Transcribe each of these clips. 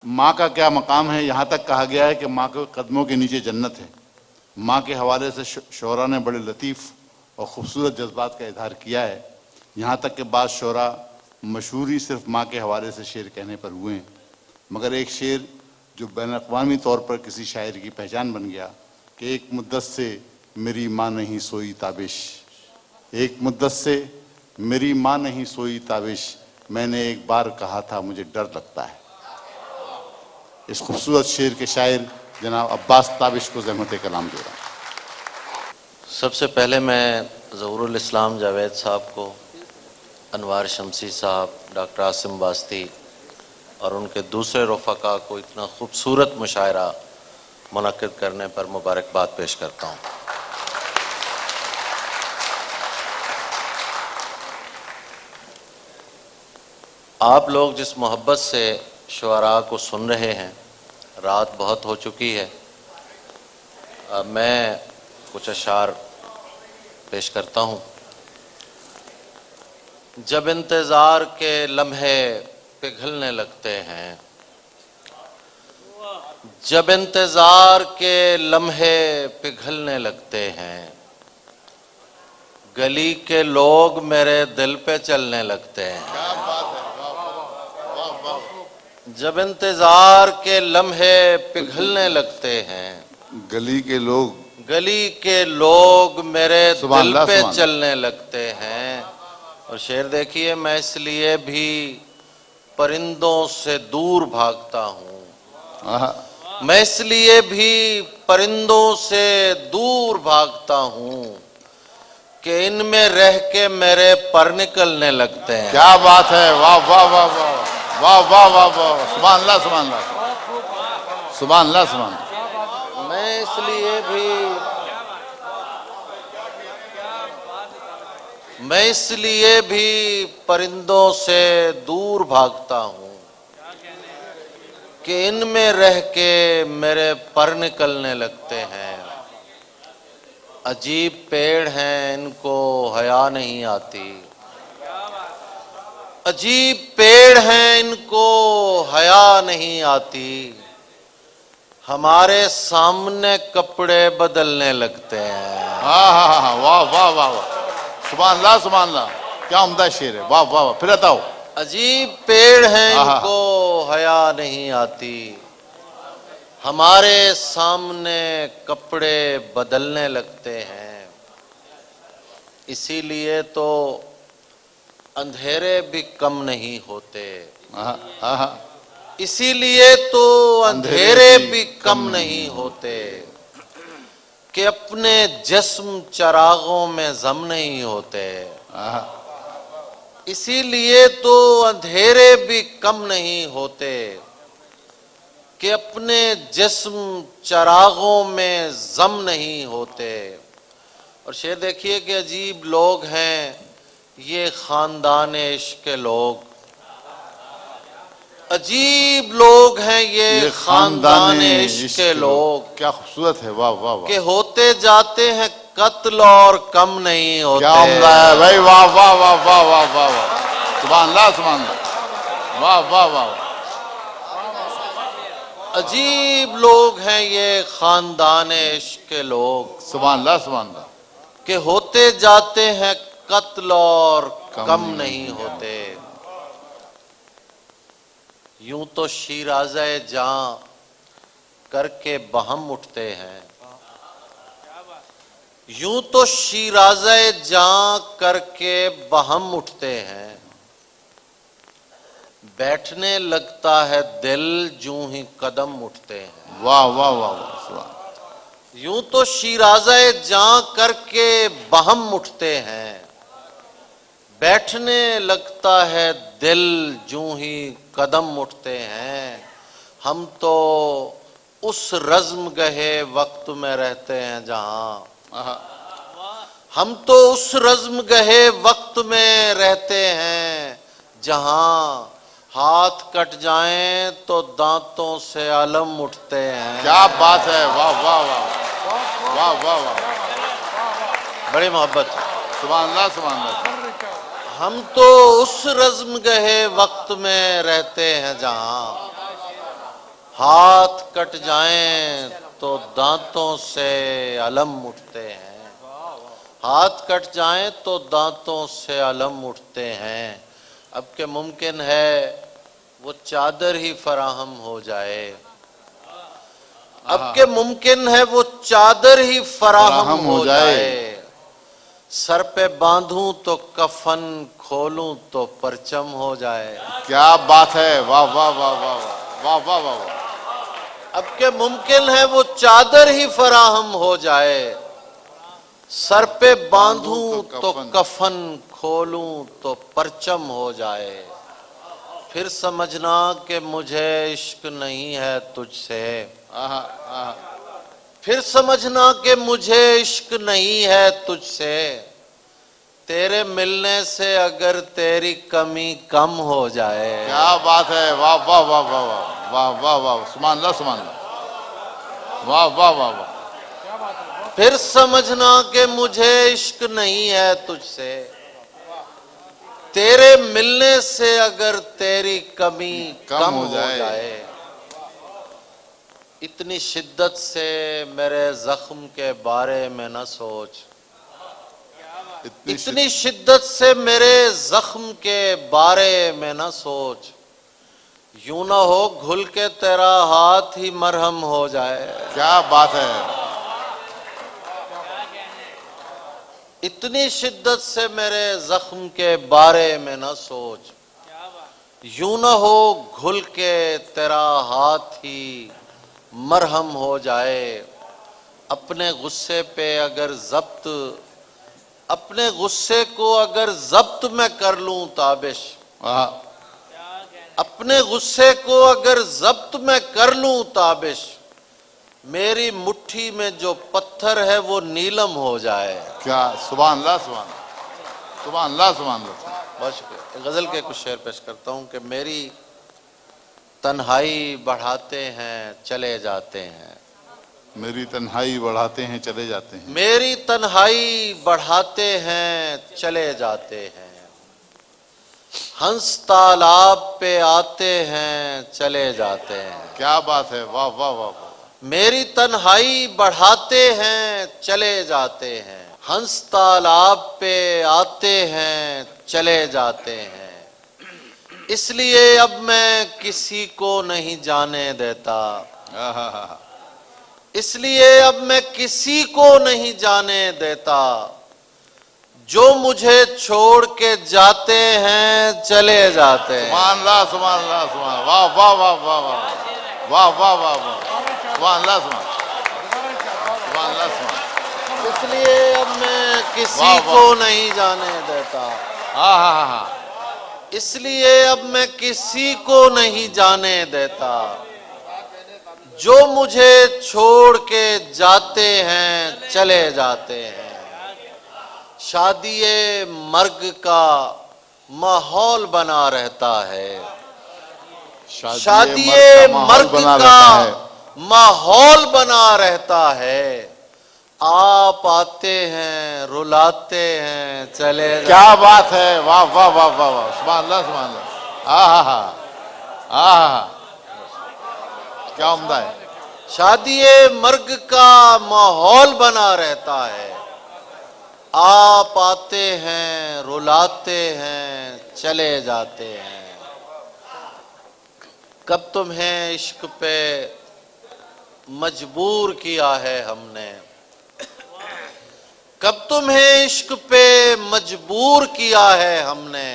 ماں کا کیا مقام ہے؟ یہاں تک کہا گیا ہے کہ ماں کے قدموں کے نیچے جنت ہے۔ ماں کے حوالے سے شعراء نے بڑے لطیف اور خوبصورت جذبات کا اظہار کیا ہے، یہاں تک کہ بعض شعراء مشہوری صرف ماں کے حوالے سے شعر کہنے پر ہوئے ہیں، مگر ایک شعر جو بین الاقوامی طور پر کسی شاعر کی پہچان بن گیا کہ ایک مدت سے میری ماں نہیں سوئی تابش، ایک مدت سے میری ماں نہیں سوئی تابش، میں نے ایک بار کہا تھا مجھے ڈر لگتا ہے۔ اس خوبصورت شعر کے شاعر جناب عباس تابش کو زحمت کلام دے رہا ہوں۔ سب سے پہلے میں ظہور الاسلام جاوید صاحب کو، انوار شمسی صاحب، ڈاکٹر عاصم واسطی اور ان کے دوسرے رفقا کو اتنا خوبصورت مشاعرہ منعقد کرنے پر مبارکباد پیش کرتا ہوں۔ آپ لوگ جس محبت سے شعراء کو سن رہے ہیں، رات بہت ہو چکی ہے، میں کچھ اشعار پیش کرتا ہوں۔ جب انتظار کے لمحے پگھلنے لگتے ہیں، جب انتظار کے لمحے پگھلنے لگتے ہیں، گلی کے لوگ میرے دل پہ چلنے لگتے ہیں۔ جب انتظار کے لمحے پگھلنے لگتے ہیں، گلی کے لوگ میرے دل پہ سبحان چلنے لگتے ہیں۔ اور شعر دیکھیے، میں اس لیے بھی پرندوں سے دور بھاگتا ہوں، میں اس لیے بھی پرندوں سے دور بھاگتا ہوں کہ ان میں رہ کے میرے پر نکلنے لگتے ہیں۔ کیا بات ہے! واہ واہ واہ واہ واہ واہ واہ واہ، سبحان اللہ سبحان اللہ سبحان اللہ سبحان اللہ۔ میں اس لیے بھی پرندوں سے دور بھاگتا ہوں کہ ان میں رہ کے میرے پر نکلنے لگتے ہیں۔ عجیب پیڑ ہیں، ان کو حیا نہیں آتی، عجیب پیڑ ہیں، ان کو حیا نہیں آتی، ہمارے سامنے کپڑے بدلنے لگتے ہیں۔ ہاں ہاں ہاں، واہ واہ واہ واہ، سبحان اللہ سبحان اللہ، کیا عمدہ شعر ہے، واہ واہ واہ، پھر بتاؤ۔ عجیب پیڑ ہیں، ان کو حیا نہیں آتی، ہمارے سامنے کپڑے بدلنے لگتے ہیں، اسی لیے تو اندھیرے بھی کم نہیں ہوتے، اسی لیے تو اندھیرے بھی کم نہیں ہوتے کہ اپنے جسم چراغوں میں ضم نہیں ہوتے، اسی لیے تو اندھیرے بھی کم نہیں ہوتے کہ اپنے جسم چراغوں میں ضم نہیں ہوتے۔ اور شعر دیکھیے کہ عجیب لوگ ہیں یہ خاندان عشق کے لوگ، عجیب لوگ ہیں یہ خاندان عشق کے لوگ، کیا خوبصورت ہے، واہ واہ واہ، کہ ہوتے جاتے ہیں قتل اور کم نہیں ہوتے۔ کیا عمدہ ہے بھائی، واہ واہ واہ واہ واہ واہ واہ، سبحان اللہ سبحان اللہ، واہ واہ واہ، عجیب لوگ ہیں یہ خاندان عشق کے لوگ، سبحان اللہ سبحان اللہ، کہ ہوتے جاتے ہیں قتل اور کم نہیں ہوتے۔ یوں تو شیرازہ جاں کر کے بہم اٹھتے ہیں، یوں تو شیرازہ جاں کر کے بہم اٹھتے ہیں، بیٹھنے لگتا ہے دل جوں ہی قدم اٹھتے ہیں۔ واہ واہ واہ واہ، سبحان، یوں تو شیرازہ جاں کر کے بہم اٹھتے ہیں، بیٹھنے لگتا ہے دل جوں ہی قدم اٹھتے ہیں، ہم تو اس رزم گہے وقت میں رہتے ہیں جہاں، ہم تو اس رزم گہے وقت میں رہتے ہیں جہاں ہاتھ کٹ جائیں تو دانتوں سے علم اٹھتے ہیں۔ کیا بات ہے، واہ واہ واہ واہ واہ واہ، بڑی محبت، سبحان اللہ سبحان اللہ، ہم تو اس رزم گہے وقت میں رہتے ہیں جہاں ہاتھ کٹ جائیں تو دانتوں سے علم اٹھتے ہیں، ہاتھ کٹ جائیں تو دانتوں سے علم اٹھتے ہیں۔ اب کہ ممکن ہے وہ چادر ہی فراہم ہو جائے، اب کہ ممکن ہے وہ چادر ہی فراہم ہو جائے، سر پہ باندھوں تو کفن، کھولوں تو پرچم ہو جائے۔ کیا بات ہے، واہ واہ واہ واہ واہ واہ واہ واہ۔ اب کہ ممکن ہے وہ چادر ہی فراہم ہو جائے، سر پہ باندھوں تو کفن، کھولوں تو پرچم ہو جائے۔ پھر سمجھنا کہ مجھے عشق نہیں ہے تجھ سے، پھر سمجھنا کہ مجھے عشق نہیں ہے تجھ سے، تیرے ملنے سے اگر تیری کمی کم ہو جائے۔ کیا بات ہے، واہ واہ واہ واہ واہ واہ واہ واہ، سبحان اللہ سبحان اللہ، واہ واہ واہ واہ۔ پھر سمجھنا کہ مجھے عشق نہیں ہے تجھ سے، تیرے ملنے سے اگر تیری کمی کم ہو جائے۔ اتنی شدت سے میرے زخم کے بارے میں نہ سوچ، اتنی شدت سے میرے زخم کے بارے میں نہ سوچ، یوں نہ ہو گھل کے تیرا ہاتھ ہی مرہم ہو جائے۔ کیا بات ہے، اتنی شدت سے میرے زخم کے بارے میں نہ سوچ، یوں نہ ہو گھل کے تیرا ہاتھ ہی مرہم ہو جائے۔ اپنے غصے پہ اگر ضبط، اپنے غصے کو اگر ضبط میں کر لوں تابش، اپنے غصے کو اگر ضبط میں کر لوں تابش، میری مٹھی میں جو پتھر ہے وہ نیلم ہو جائے۔ کیا، سبحان اللہ سبحان اللہ سبحان اللہ سبحان اللہ۔ بہت شکریہ۔ غزل کے کچھ شعر پیش کرتا ہوں کہ میری تنہائی بڑھاتے ہیں چلے جاتے ہیں، میری تنہائی بڑھاتے ہیں چلے جاتے ہیں، میری تنہائی بڑھاتے ہیں چلے جاتے ہیں، ہنس تالاب پہ آتے ہیں چلے جاتے ہیں۔ کیا بات ہے، واہ واہ واہ واہ۔ میری تنہائی بڑھاتے ہیں چلے جاتے ہیں، ہنس تالاب پہ آتے ہیں چلے جاتے ہیں، اس لیے اب میں کسی کو نہیں جانے دیتا، اس لیے اب میں کسی کو نہیں جانے دیتا، جو مجھے چھوڑ کے جاتے ہیں چلے جاتے ہیں۔ سبحان اللہ سبحان اللہ سبحان اللہ، واہ واہ واہ واہ واہ واہ واہ واہ واہ، سبحان اللہ سبحان سبحان اللہ سبحان۔ اس لیے اب میں کسی کو نہیں جانے دیتا، ہاں ہاں ہاں ہاں، اس لیے اب میں کسی کو نہیں جانے دیتا، جو مجھے چھوڑ کے جاتے ہیں چلے جاتے ہیں۔ شادی مرگ کا ماحول بنا رہتا ہے، شادی مرگ کا ماحول بنا رہتا ہے، آپ آتے ہیں رلاتے ہیں چلے جاتے ہیں۔ کیا بات ہے، واہ واہ واہ واہ واہ، سبحان اللہ سبحان اللہ، ہاں ہاں ہاں ہاں ہاں، کیا عمدہ ہے۔ شادی مرگ کا ماحول بنا رہتا ہے، آپ آتے ہیں رلاتے ہیں چلے جاتے ہیں۔ کب تمہیں عشق پہ مجبور کیا ہے ہم نے، کب تمہیں عشق پہ مجبور کیا ہے ہم نے،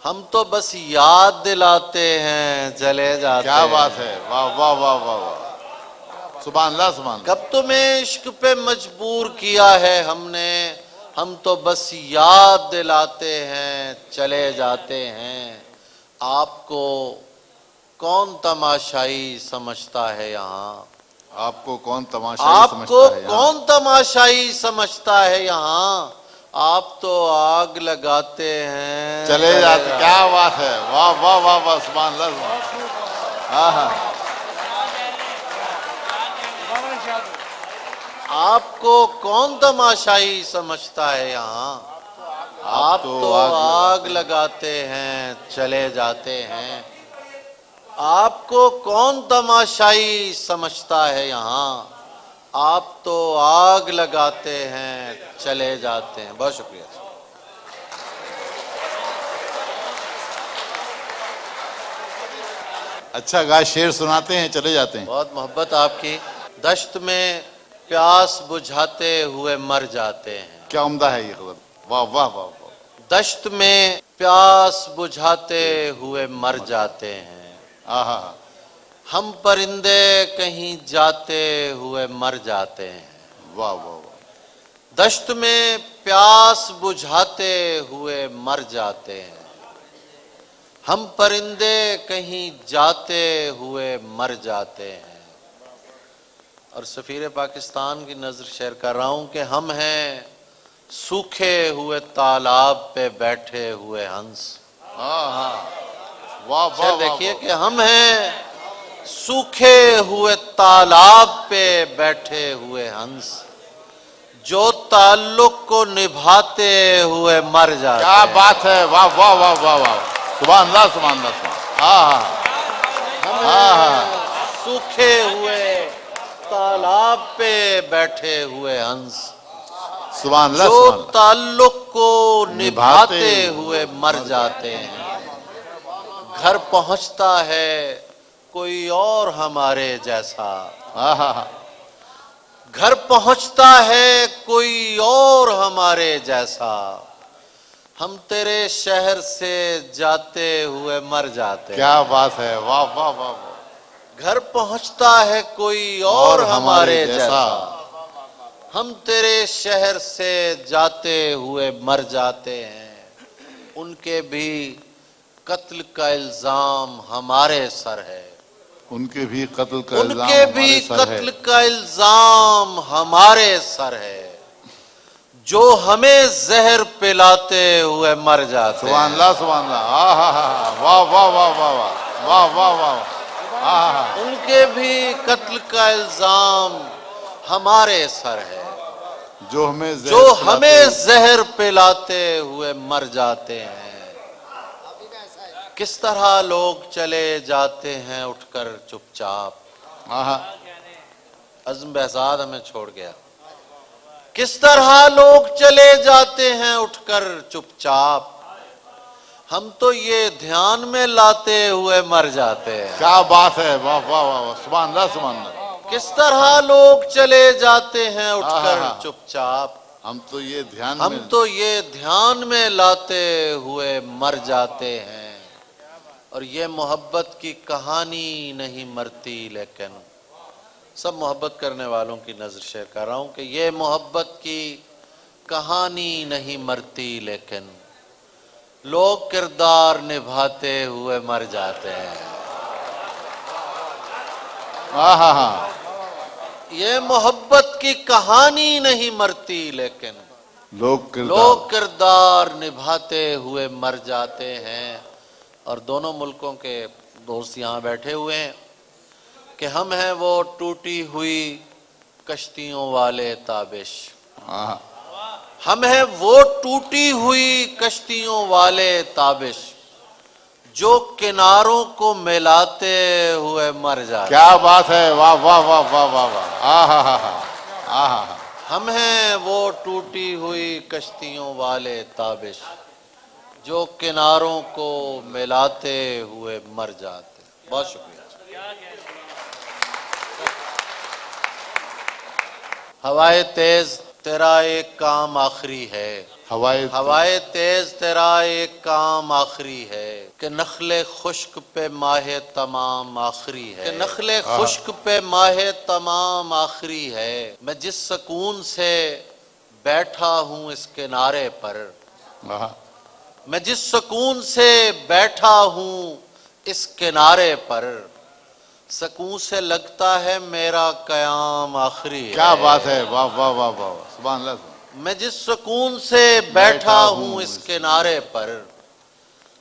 ہم تو بس یاد دلاتے ہیں چلے جاتے ہیں۔ کیا بات ہے، واہ واہ واہ واہ واہ، سبحان اللہ سبحان اللہ۔ کب تمہیں عشق پہ مجبور کیا ہے ہم نے، ہم تو بس یاد دلاتے ہیں چلے جاتے ہیں۔ آپ کو کون تماشائی سمجھتا ہے یہاں، آپ کو کون تماشائی آپ سمجھتا کو ہے یہاں؟ کون تماشائی سمجھتا ہے یہاں، آپ تو آگ لگاتے ہیں چلے جاتے، کیا بات ہے، واہ واہ واہ واہ، سبحان اللہ سبحان اللہ، ہاں ہاں۔ آپ کو کون تماشائی سمجھتا ہے یہاں، آپ تو آگ لگاتے ہیں چلے جاتے ہیں۔ آپ کو کون تماشائی سمجھتا ہے یہاں، آپ تو آگ لگاتے ہیں چلے جاتے ہیں. بہت شکریہ. اچھا گائے، شعر سناتے ہیں چلے جاتے ہیں. بہت محبت آپ کی. دشت میں پیاس بجھاتے ہوئے مر جاتے ہیں. کیا عمدہ ہے یہ خبر. واہ واہ واہ واہ. دشت میں پیاس بجھاتے ہوئے مر جاتے ہیں. آہا. ہم پرندے کہیں جاتے ہوئے مر جاتے ہیں. واہ واہ واہ. دشت میں پیاس بجھاتے ہوئے مر جاتے ہیں. ہم پرندے کہیں جاتے ہوئے مر جاتے ہیں. اور سفیر پاکستان کی نظر شیئر کر رہا ہوں کہ ہم ہیں سوکھے ہوئے تالاب پہ بیٹھے ہوئے ہنس. واہ واہ شعر واہ. دیکھیے کہ ہم ہیں سوکھے ہوئے تالاب پہ بیٹھے ہوئے ہنس، جو تعلق کو نبھاتے ہوئے مر جاتے کیا ہیں. بات ہے. واہ واہ واہ واہ واہ. سبحان اللہ سبحان اللہ سبحان. ہم سوکھے ہوئے تالاب پہ بیٹھے ہوئے ہنس، سبحان اللہ جو سبحان اللہ. تعلق کو نبھاتے نبھاتے ہوئے مر جاتے ہیں. گھر پہنچتا ہے کوئی اور ہمارے جیسا، آہا. گھر پہنچتا ہے کوئی اور ہمارے جیسا، ہم تیرے شہر سے جاتے ہوئے مر جاتے ہیں. کیا بات ہے. واہ واہ واہ واہ. گھر پہنچتا ہے کوئی اور ہمارے جیسا، ہم تیرے شہر سے جاتے ہوئے مر جاتے ہیں. ان کے بھی قتل کا الزام ہمارے سر ہے. ان کے بھی قتل کا ان الزام کے بھی ہمارے سر ہے. قتل کا الزام ہمارے سر ہے، جو ہمیں زہر پلاتے ہوئے مر جاتے سبحان ہیں. اللہ سبحان اللہ. آہا. واہ واہ واہ واہ واہ. واہ واہ واہ. آہا. ان کے بھی قتل کا الزام ہمارے سر ہے، جو ہمیں جو زہر پلاتے ہمیں ہوئے. زہر پلاتے ہوئے مر جاتے ہیں. کس طرح لوگ چلے جاتے ہیں اٹھ کر چپ چاپ. آہا. عزم بہزاد ہمیں چھوڑ گیا. کس طرح لوگ چلے جاتے ہیں اٹھ کر چپ چاپ، ہم تو یہ دھیان میں لاتے ہوئے مر جاتے ہیں. کیا بات ہے. واہ واہ واہ واہ. سبحان اللہ سبحان اللہ. کس طرح لوگ چلے جاتے ہیں اٹھ کر آہا. چپ چاپ، ہم تو یہ دھیان ہم میں. تو یہ دھیان میں لاتے ہوئے مر جاتے ہیں. اور یہ محبت کی کہانی نہیں مرتی، لیکن سب محبت کرنے والوں کی نظر شیئر کر رہا ہوں کہ یہ محبت کی کہانی نہیں مرتی، لیکن لوگ کردار نبھاتے ہوئے مر جاتے ہیں. آہا. یہ محبت کی کہانی نہیں مرتی، لیکن لوگ لوگ کردار نبھاتے ہوئے مر جاتے ہیں. اور دونوں ملکوں کے دوست یہاں بیٹھے ہوئے ہیں کہ ہم ہیں وہ ٹوٹی ہوئی کشتیوں والے تابش. آہا. ہم ہیں وہ ٹوٹی ہوئی کشتیوں والے تابش، جو کناروں کو ملاتے ہوئے مر جاتے. کیا بات ہے. واہ واہ واہ واہ واہ واہ. آہا. آہا. ہم ہیں وہ ٹوٹی ہوئی کشتیوں والے تابش، جو کناروں کو ملاتے ہوئے مر جاتے. بہت شکریہ. ہوائے تیز تیرا ایک کام آخری ہے، ہوائے تیز تیرا ایک کام آخری ہے، کہ نخل خشک پہ ماہ تمام آخری ہے، کہ نخل خشک پہ ماہ تمام آخری ہے. میں جس سکون سے بیٹھا ہوں اس کنارے پر، آہا. میں جس سکون سے بیٹھا ہوں اس کنارے پر، سکون سے لگتا ہے میرا قیام آخری ہے. کیا بات ہے. واہ واہ واہ واہ. سبحان اللہ. میں جس سکون سے بیٹھا ہوں اس کنارے پر،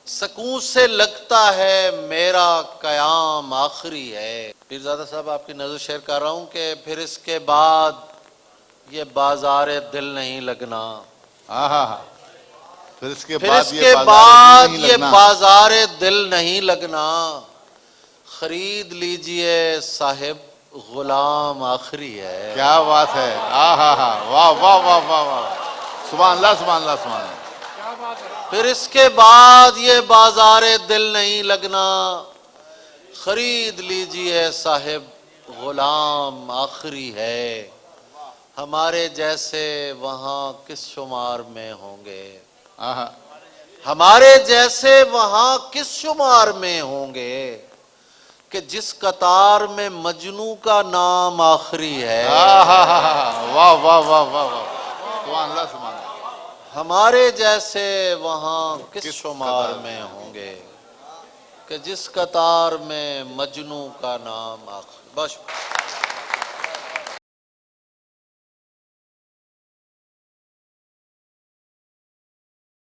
سکون سے لگتا ہے میرا قیام آخری ہے. پیرزادہ صاحب آپ کی نظر شیئر کر رہا ہوں کہ پھر اس کے بعد یہ بازار دل نہیں لگنا. آہا. پھر اس کے پھر بعد اس کے بعد یہ لگنا. بازار دل نہیں لگنا. خرید لیجئے صاحب غلام آخری ہے. کیا بات ہے. ہاں واہ واہ واہ واہ واہ. سبحان اللہ سبحان اللہ سبحان اللہ. پھر اس کے بعد یہ بازار دل نہیں لگنا. خرید لیجئے صاحب غلام آخری ہے. ہمارے جیسے وہاں کس شمار میں ہوں گے. ہمارے جیسے وہاں کس شمار میں ہوں گے کہ جس قطار میں مجنوں کا نام آخری ہے. واہ واہ واہ واہ واہ. سبحان اللہ سبحان اللہ. ہمارے جیسے وہاں کس شمار میں ہوں گے کہ جس قطار میں مجنوں کا نام آخری. بس